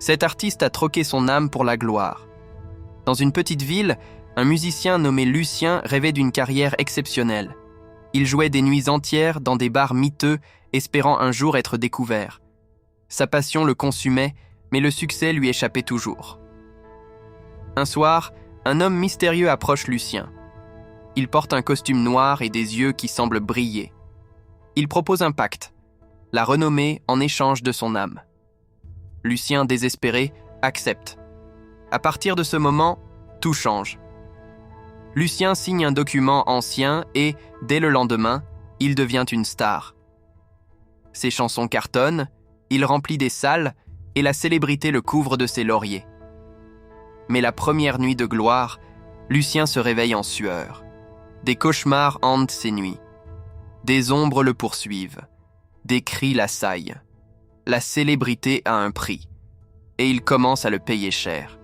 Cet artiste a troqué son âme pour la gloire. Dans une petite ville, un musicien nommé Lucien rêvait d'une carrière exceptionnelle. Il jouait des nuits entières dans des bars miteux, espérant un jour être découvert. Sa passion le consumait, mais le succès lui échappait toujours. Un soir, un homme mystérieux approche Lucien. Il porte un costume noir et des yeux qui semblent briller. Il propose un pacte, la renommée en échange de son âme. Lucien, désespéré, accepte. À partir de ce moment, tout change. Lucien signe un document ancien et, dès le lendemain, il devient une star. Ses chansons cartonnent, il remplit des salles et la célébrité le couvre de ses lauriers. Mais la première nuit de gloire, Lucien se réveille en sueur. Des cauchemars hantent ses nuits. Des ombres le poursuivent. Des cris l'assaillent. La célébrité a un prix, et il commence à le payer cher.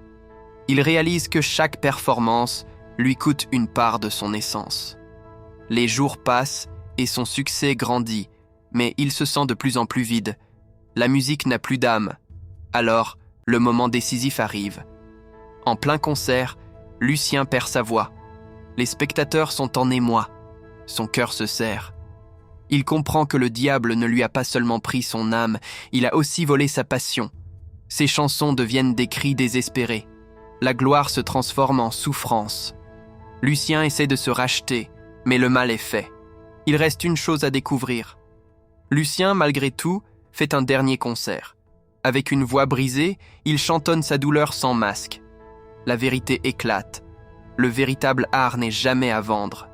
Il réalise que chaque performance lui coûte une part de son essence. Les jours passent et son succès grandit, mais il se sent de plus en plus vide. La musique n'a plus d'âme. Alors, le moment décisif arrive. En plein concert, Lucien perd sa voix. Les spectateurs sont en émoi. Son cœur se serre. Il comprend que le diable ne lui a pas seulement pris son âme, il a aussi volé sa passion. Ses chansons deviennent des cris désespérés. La gloire se transforme en souffrance. Lucien essaie de se racheter, mais le mal est fait. Il reste une chose à découvrir. Lucien, malgré tout, fait un dernier concert. Avec une voix brisée, il chantonne sa douleur sans masque. La vérité éclate. Le véritable art n'est jamais à vendre.